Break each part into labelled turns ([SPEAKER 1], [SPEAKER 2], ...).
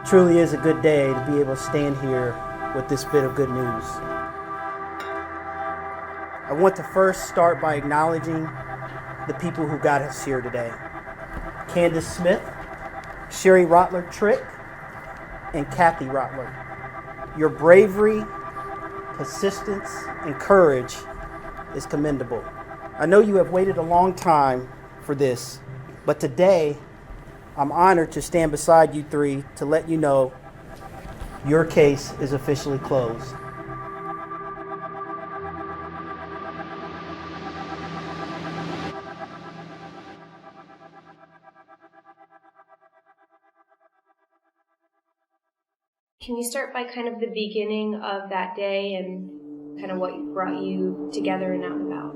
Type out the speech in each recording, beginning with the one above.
[SPEAKER 1] truly is a good day to be able to stand here with this bit of good news. I want to first start by acknowledging the people who got us here today. Candace Smith, Sherry Rottler-Trick, and Kathy Rottler. Your bravery, persistence, and courage is commendable. I know you have waited a long time for this, but today I'm honored to stand beside you three to let you know your case is officially closed.
[SPEAKER 2] Can you start by kind of the beginning of that day and kind of what brought you together and out and about?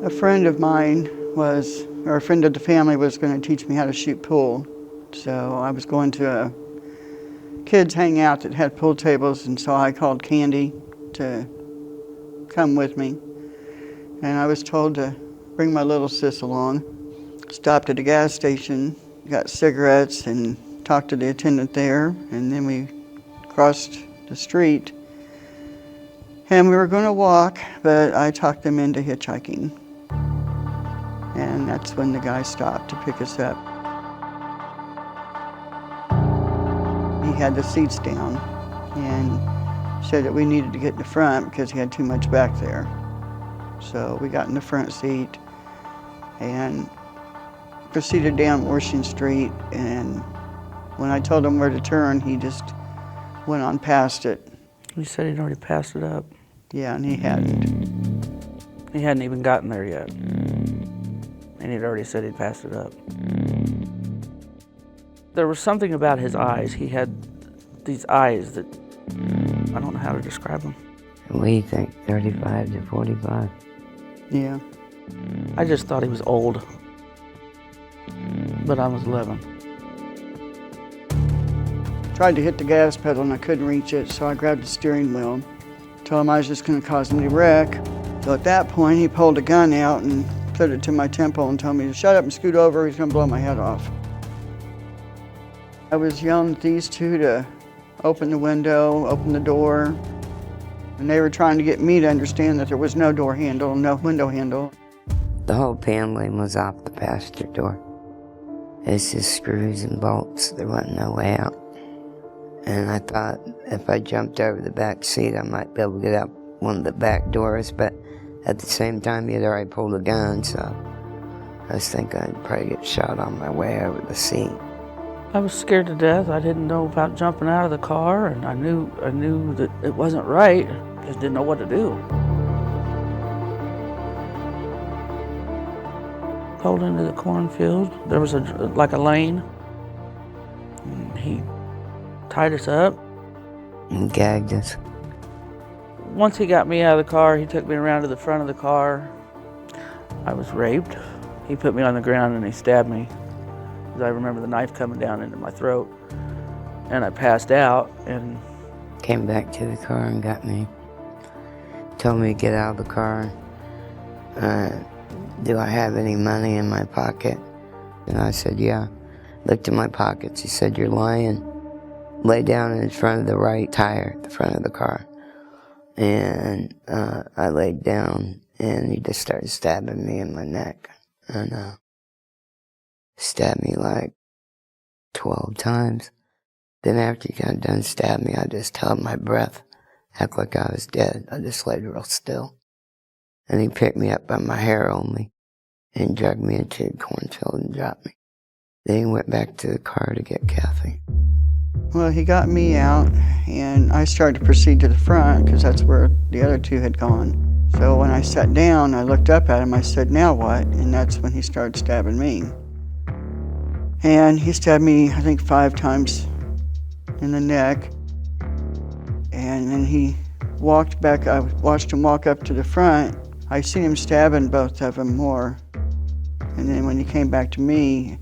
[SPEAKER 3] A friend of mine or a friend of the family was going to teach me how to shoot pool. So I was going to a kids hangout that had pool tables, and so I called Candy to come with me. And I was told to bring my little sis along. Stopped at a gas station, got cigarettes, and talked to the attendant there, and then we crossed the street. And we were going to walk, but I talked them into hitchhiking. And that's when the guy stopped to pick us up. He had the seats down and said that we needed to get in the front because he had too much back there. So we got in the front seat and proceeded down Washington Street, and when I told him where to turn, he just went on past it.
[SPEAKER 4] He said he'd already passed it up.
[SPEAKER 3] Yeah, and he hadn't.
[SPEAKER 4] He hadn't even gotten there yet. And he'd already said he'd passed it up. There was something about his eyes. He had these eyes that, I don't know how to describe them.
[SPEAKER 5] What do you think, 35 to 45?
[SPEAKER 3] Yeah.
[SPEAKER 4] I just thought he was old. But I was 11.
[SPEAKER 3] Tried to hit the gas pedal and I couldn't reach it, so I grabbed the steering wheel. Told him I was just going to cause him to wreck. So at that point, he pulled a gun out and put it to my temple and told me to shut up and scoot over, he's going to blow my head off. I was yelling at these two to open the window, open the door, and they were trying to get me to understand that there was no door handle, no window handle.
[SPEAKER 5] The whole paneling was off the passenger door. It's just screws and bolts. There wasn't no way out. And I thought if I jumped over the back seat, I might be able to get out one of the back doors, but at the same time, he had already pulled a gun, so I was thinking I'd probably get shot on my way over the seat.
[SPEAKER 4] I was scared to death. I didn't know about jumping out of the car, and I knew that it wasn't right. Just didn't know what to do. Pulled into the cornfield. There was like a lane. And he tied us up.
[SPEAKER 5] And gagged us.
[SPEAKER 4] Once he got me out of the car, he took me around to the front of the car. I was raped. He put me on the ground and he stabbed me. I remember the knife coming down into my throat. And I passed out and...
[SPEAKER 5] Came back to the car and got me. Told me to get out of the car. Do I have any money in my pocket? And I said, yeah. Looked in my pockets. He said, you're lying. Lay down in front of the right tire, the front of the car. And I laid down, and he just started stabbing me in my neck. And stabbed me like 12 times. Then after he got done stabbing me, I just held my breath, act like I was dead. I just laid real still. And he picked me up by my hair only and dragged me into the cornfield and dropped me. Then he went back to the car to get Kathy.
[SPEAKER 3] Well, he got me out, and I started to proceed to the front because that's where the other two had gone. So when I sat down, I looked up at him, I said, now what? And that's when he started stabbing me. And he stabbed me, I think, 5 times in the neck. And then he walked back, I watched him walk up to the front. I seen him stabbing both of them more. And then when he came back to me,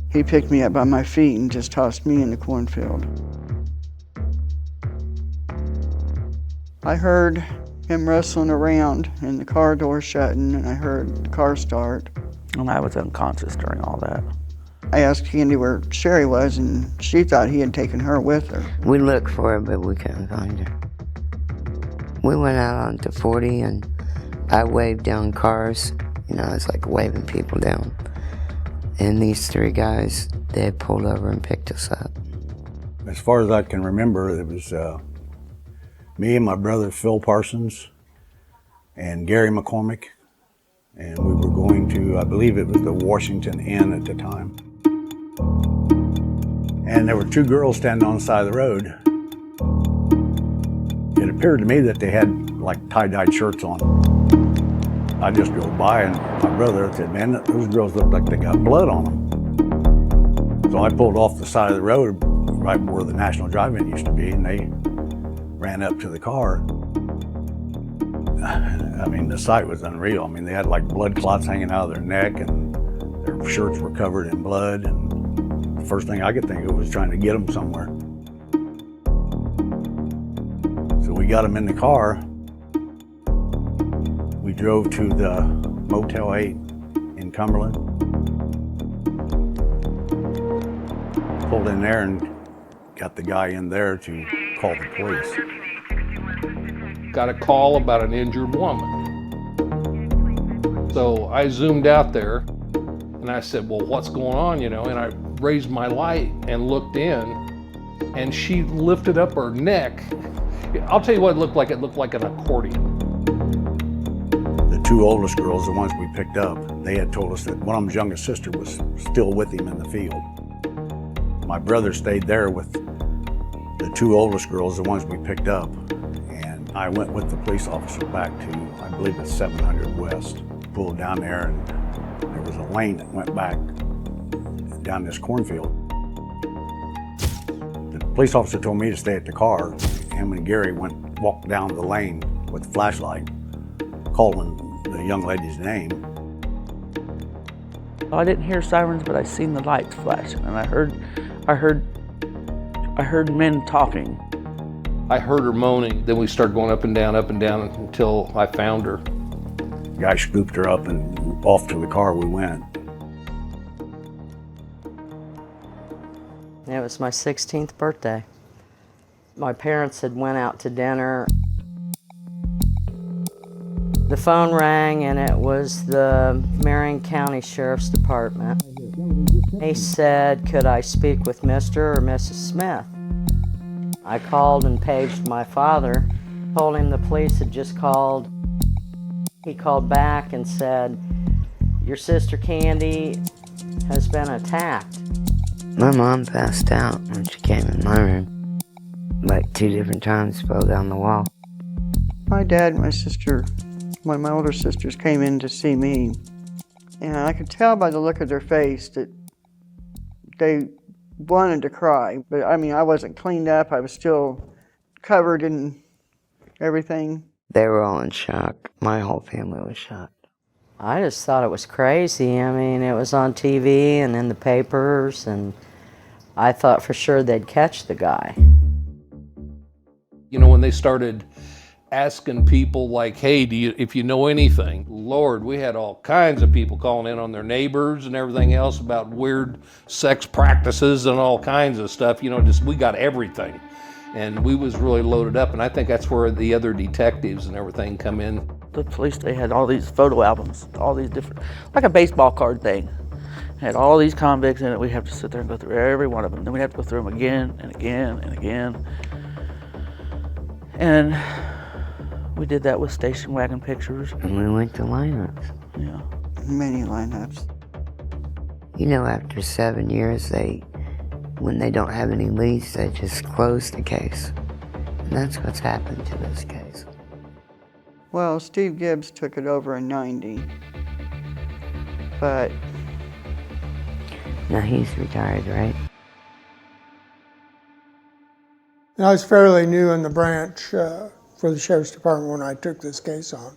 [SPEAKER 3] he picked me up by my feet and just tossed me in the cornfield. I heard him wrestling around and the car door shutting, and I heard the car start.
[SPEAKER 4] And I was unconscious during all that.
[SPEAKER 3] I asked Candy where Sherry was, and she thought he had taken her with her.
[SPEAKER 5] We looked for her, but we couldn't find her. We went out onto 40 and I waved down cars. You know, it's like waving people down. And these three guys, they had pulled over and picked us up.
[SPEAKER 6] As far as I can remember, it was me and my brother Phil Parsons and Gary McCormick. And we were going to, I believe it was the Washington Inn at the time. And there were two girls standing on the side of the road. It appeared to me that they had like tie-dyed shirts on. I just drove by and my brother said, man, those girls look like they got blood on them. So I pulled off the side of the road right where the National Drive-In used to be, and they ran up to the car. I mean, the sight was unreal. I mean, they had like blood clots hanging out of their neck and their shirts were covered in blood. And the first thing I could think of was trying to get them somewhere. So we got them in the car. We drove to the Motel 8 in Cumberland. Pulled in there and got the guy in there to call the police.
[SPEAKER 7] Got a call about an injured woman. So I zoomed out there and I said, well, what's going on, you know? And I raised my light and looked in, and she lifted up her neck. I'll tell you what it looked like. It looked like an accordion.
[SPEAKER 6] The two oldest girls, the ones we picked up, they had told us that one of them's youngest sister was still with him in the field. My brother stayed there with the two oldest girls, the ones we picked up, and I went with the police officer back to, I believe it's 700 West. Pulled down there, and there was a lane that went back down this cornfield. The police officer told me to stay at the car. Him and Gary walked down the lane with the flashlight, calling the young lady's name.
[SPEAKER 4] I didn't hear sirens, but I seen the lights flashing, and I heard men talking.
[SPEAKER 7] I heard her moaning. Then we started going up and down until I found her.
[SPEAKER 6] The guy scooped her up and off to the car we went.
[SPEAKER 8] It was my 16th birthday. My parents had went out to dinner. The phone rang and it was the Marion County Sheriff's Department. He said, could I speak with Mr. or Mrs. Smith? I called and paged my father, told him the police had just called. He called back and said, your sister Candy has been attacked.
[SPEAKER 5] My mom passed out when she came in my room. Like 2 different times, fell down the wall.
[SPEAKER 3] My dad and my sister, one of my older sisters, came in to see me. And I could tell by the look of their face that they wanted to cry. But I mean, I wasn't cleaned up. I was still covered in everything.
[SPEAKER 5] They were all in shock. My whole family was shocked.
[SPEAKER 8] I just thought it was crazy. I mean, it was on TV and in the papers, and I thought for sure they'd catch the guy.
[SPEAKER 7] You know, when they started asking people like, hey, if you know anything, Lord, we had all kinds of people calling in on their neighbors and everything else about weird sex practices and all kinds of stuff. You know, we got everything. And we was really loaded up, and I think that's where the other detectives and everything come in.
[SPEAKER 4] The police, they had all these photo albums, all these different, like a baseball card thing. Had all these convicts in it. We have to sit there and go through every one of them. Then we have to go through them again and again and again. And we did that with station wagon pictures.
[SPEAKER 5] And we went to lineups.
[SPEAKER 4] Yeah.
[SPEAKER 3] Many lineups.
[SPEAKER 5] You know, after 7 years, when they don't have any leads, they just close the case. And that's what's happened to this case.
[SPEAKER 3] Well, Steve Gibbs took it over in '90, but
[SPEAKER 5] Now he's retired, right?
[SPEAKER 9] And I was fairly new in the branch for the Sheriff's Department when I took this case on.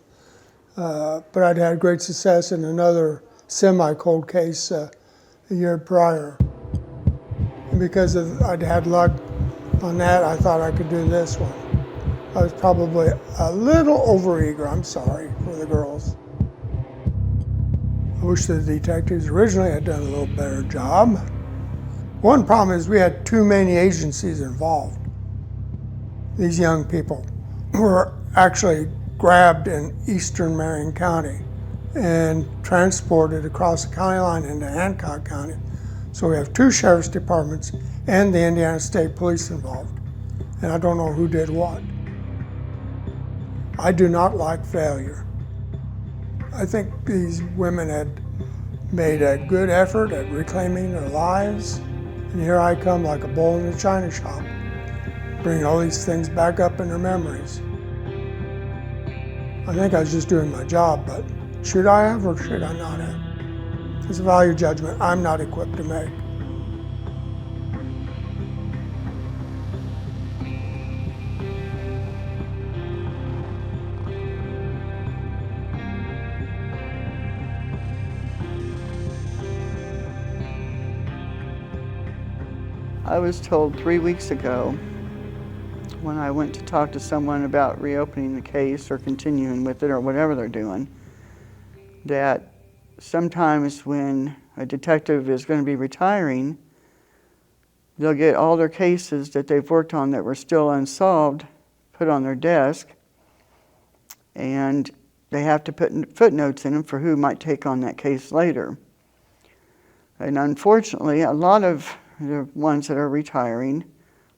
[SPEAKER 9] But I'd had great success in another semi-cold case a year prior. And because I'd had luck on that, I thought I could do this one. I was probably a little overeager, I'm sorry, for the girls. I wish the detectives originally had done a little better job. One problem is we had too many agencies involved. These young people were actually grabbed in eastern Marion County and transported across the county line into Hancock County. So we have two sheriff's departments and the Indiana State Police involved. And I don't know who did what. I do not like failure. I think these women had made a good effort at reclaiming their lives. And here I come like a bull in a china shop, bringing all these things back up in their memories. I think I was just doing my job, but should I have or should I not have? It's a value judgment I'm not equipped to make.
[SPEAKER 3] I was told 3 weeks ago when I went to talk to someone about reopening the case or continuing with it or whatever they're doing, that sometimes when a detective is going to be retiring, they'll get all their cases that they've worked on that were still unsolved put on their desk, and they have to put footnotes in them for who might take on that case later. And unfortunately, a lot of the ones that are retiring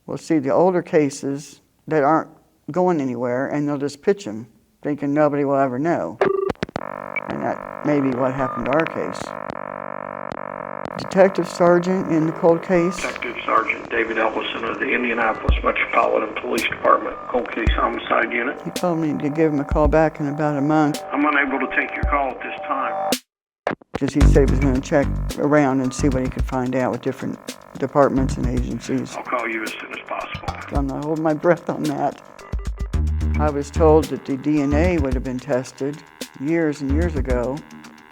[SPEAKER 3] will see the older cases that aren't going anywhere, and they'll just pitch them, thinking nobody will ever know. And that may be what happened to our case. Detective Sergeant in the cold case.
[SPEAKER 10] Detective Sergeant David Ellison of the Indianapolis Metropolitan Police Department, Cold Case Homicide Unit.
[SPEAKER 3] He told me to give him a call back in about a month.
[SPEAKER 10] I'm unable to take your call at this time.
[SPEAKER 3] Because he said he was going to check around and see what he could find out with different departments and agencies.
[SPEAKER 10] I'll call you as soon as possible.
[SPEAKER 3] I'm not holding my breath on that. I was told that the DNA would have been tested years and years ago.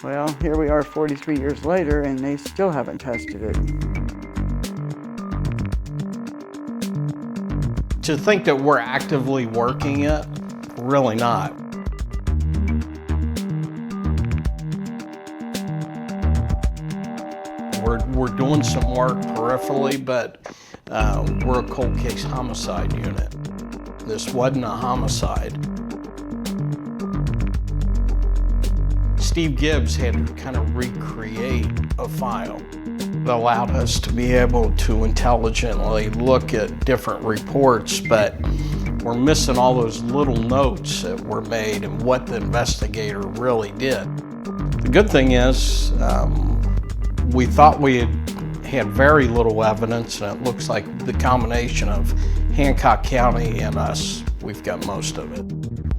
[SPEAKER 3] Well, here we are 43 years later, and they still haven't tested it.
[SPEAKER 11] To think that we're actively working it, really not. We're doing some work peripherally, but we're a cold case homicide unit. This wasn't a homicide. Steve Gibbs had to kind of recreate a file that allowed us to be able to intelligently look at different reports, but we're missing all those little notes that were made and what the investigator really did. The good thing is, we thought we had very little evidence, and it looks like the combination of Hancock County and us, we've got most of it.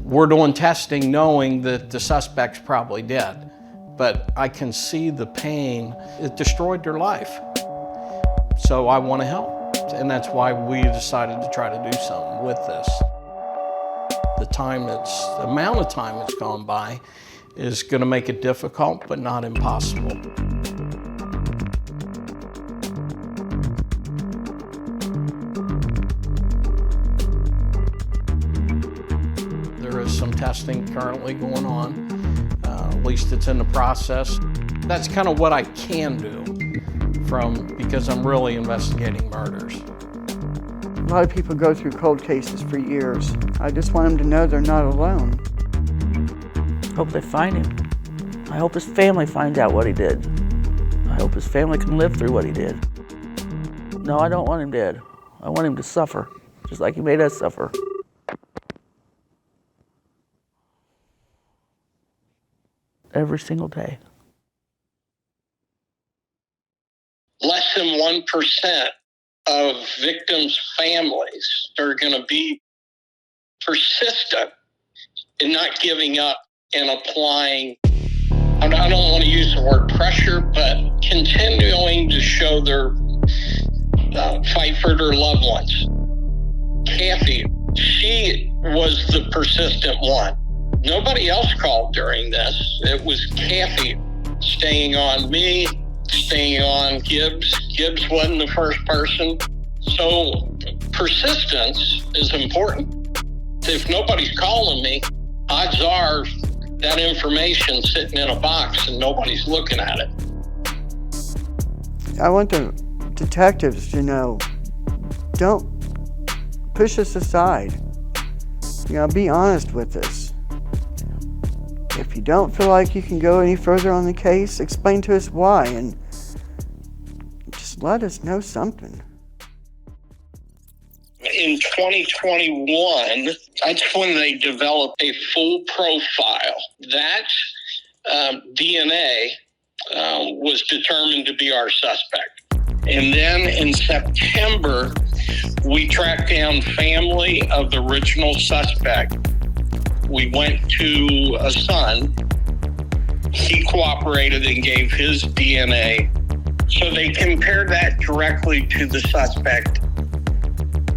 [SPEAKER 11] We're doing testing knowing that the suspect's probably dead, but I can see the pain. It destroyed their life. So I want to help, and that's why we decided to try to do something with this. The amount of time that's gone by is going to make it difficult, but not impossible. Some testing currently going on, at least it's in the process. That's kind of what I can do because I'm really investigating murders.
[SPEAKER 3] A lot of people go through cold cases for years. I just want them to know they're not alone.
[SPEAKER 4] Hope they find him. I hope his family finds out what he did. I hope his family can live through what he did. No, I don't want him dead. I want him to suffer, just like he made us suffer. Every single day.
[SPEAKER 10] Less than 1% of victims' families are going to be persistent in not giving up and applying. I don't want to use the word pressure, but continuing to show their fight for their loved ones. Kathy, she was the persistent one. Nobody else called during this. It was Kathy staying on me, staying on Gibbs. Gibbs wasn't the first person. So persistence is important. If nobody's calling me, odds are that information sitting in a box and nobody's looking at it.
[SPEAKER 3] I want the detectives to know, don't push us aside. Be honest with us. If you don't feel like you can go any further on the case, explain to us why, and just let us know something.
[SPEAKER 10] In 2021, that's when they developed a full profile. That DNA was determined to be our suspect. And then in September, we tracked down family of the original suspect. We went to a son. He cooperated and gave his DNA. So they compared that directly to the suspect,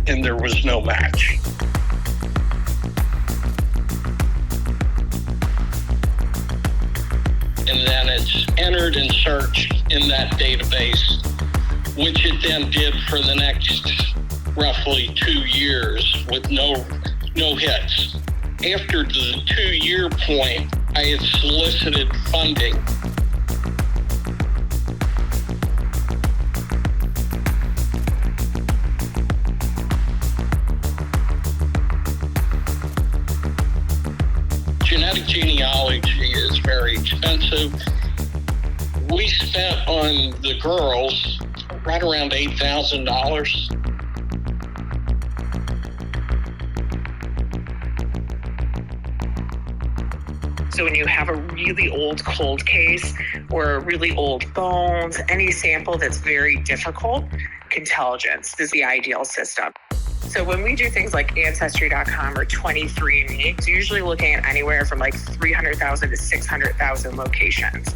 [SPEAKER 10] and there was no match. And then it's entered and searched in that database, which it then did for the next roughly 2 years with no hits. After the 2-year point, I had solicited funding. Genetic genealogy is very expensive. We spent on the girls right around $8,000.
[SPEAKER 12] So when you have a really old cold case or really old bones, any sample that's very difficult, Contelligence is the ideal system. So when we do things like Ancestry.com or 23andMe, it's usually looking at anywhere from like 300,000 to 600,000 locations.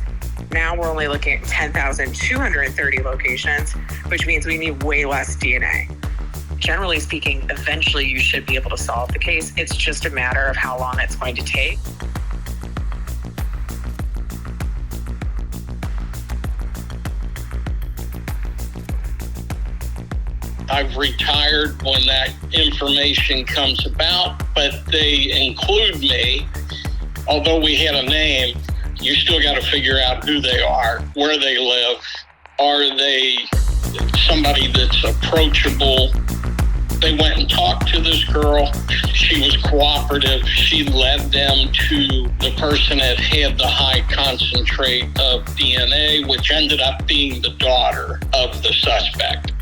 [SPEAKER 12] Now we're only looking at 10,230 locations, which means we need way less DNA. Generally speaking, eventually you should be able to solve the case. It's just a matter of how long it's going to take.
[SPEAKER 10] I've retired when that information comes about, but they include me. Although we had a name, you still got to figure out who they are, where they live. Are they somebody that's approachable? They went and talked to this girl. She was cooperative. She led them to the person that had the high concentrate of DNA, which ended up being the daughter of the suspect.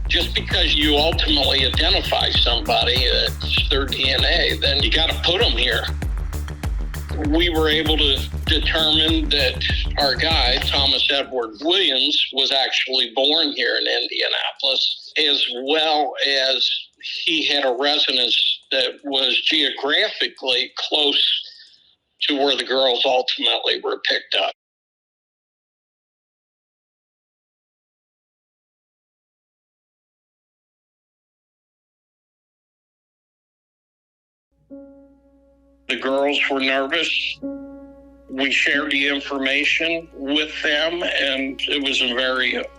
[SPEAKER 10] Just because you ultimately identify somebody, it's their DNA, then you got to put them here. We were able to determine that our guy, Thomas Edward Williams, was actually born here in Indianapolis, as well as he had a residence that was geographically close to where the girls ultimately were picked up. The girls were nervous. We shared the information with them, and it was an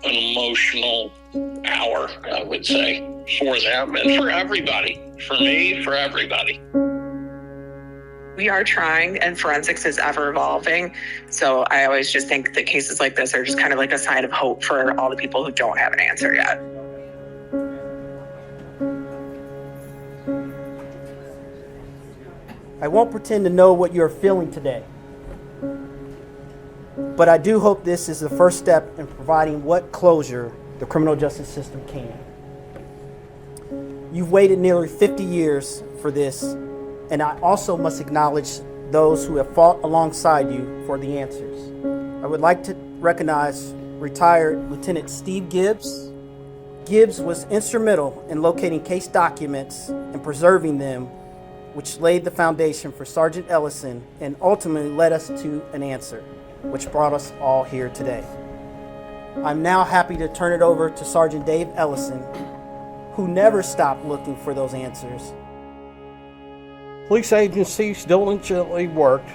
[SPEAKER 10] emotional hour, I would say, for them and for everybody. For me, for everybody.
[SPEAKER 12] We are trying, and forensics is ever evolving. So I always just think that cases like this are just kind of like a sign of hope for all the people who don't have an answer yet.
[SPEAKER 1] I won't pretend to know what you're feeling today, but I do hope this is the first step in providing what closure the criminal justice system can. You've waited nearly 50 years for this, and I also must acknowledge those who have fought alongside you for the answers. I would like to recognize retired Lieutenant Steve Gibbs. Gibbs was instrumental in locating case documents and preserving them, which laid the foundation for Sergeant Ellison and ultimately led us to an answer, which brought us all here today. I'm now happy to turn it over to Sergeant Dave Ellison, who never stopped looking for those answers.
[SPEAKER 11] Police agencies diligently worked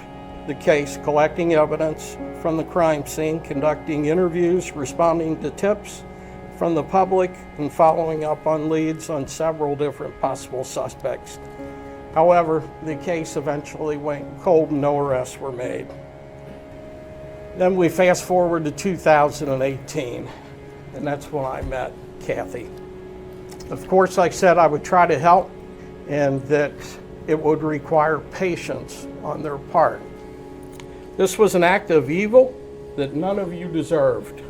[SPEAKER 11] the case, collecting evidence, from the crime scene, conducting interviews, responding to tips from the public, and following up on leads on several different possible suspects. However, the case eventually went cold and no arrests were made. Then we fast forward to 2018, and that's when I met Kathy. Of course, like I said, I would try to help, and that it would require patience on their part. This was an act of evil that none of you deserved.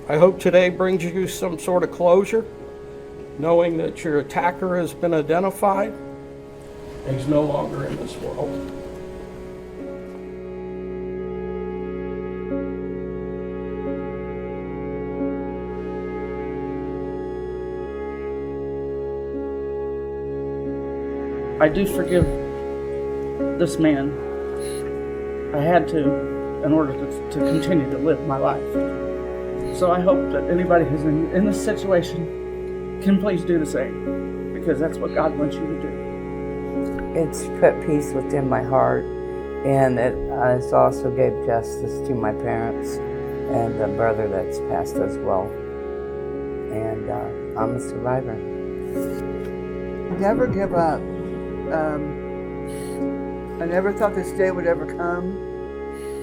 [SPEAKER 11] I hope today brings you some sort of closure, knowing that your attacker has been identified and is no longer in this world.
[SPEAKER 4] I do forgive this man. I had to in order to continue to live my life. So I hope that anybody who's in this situation can please do the same, because that's what God wants you to do.
[SPEAKER 5] It's put peace within my heart, and it's also gave justice to my parents and the brother that's passed as well. And I'm a survivor.
[SPEAKER 3] Never give up. I never thought this day would ever come,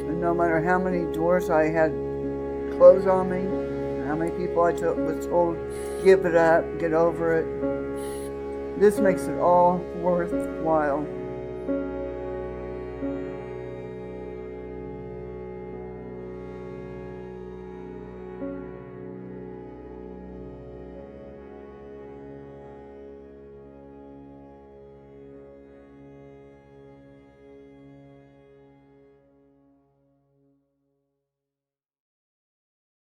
[SPEAKER 3] and no matter how many doors I had closed on me, how many people I was told, give it up, get over it, this makes it all worthwhile.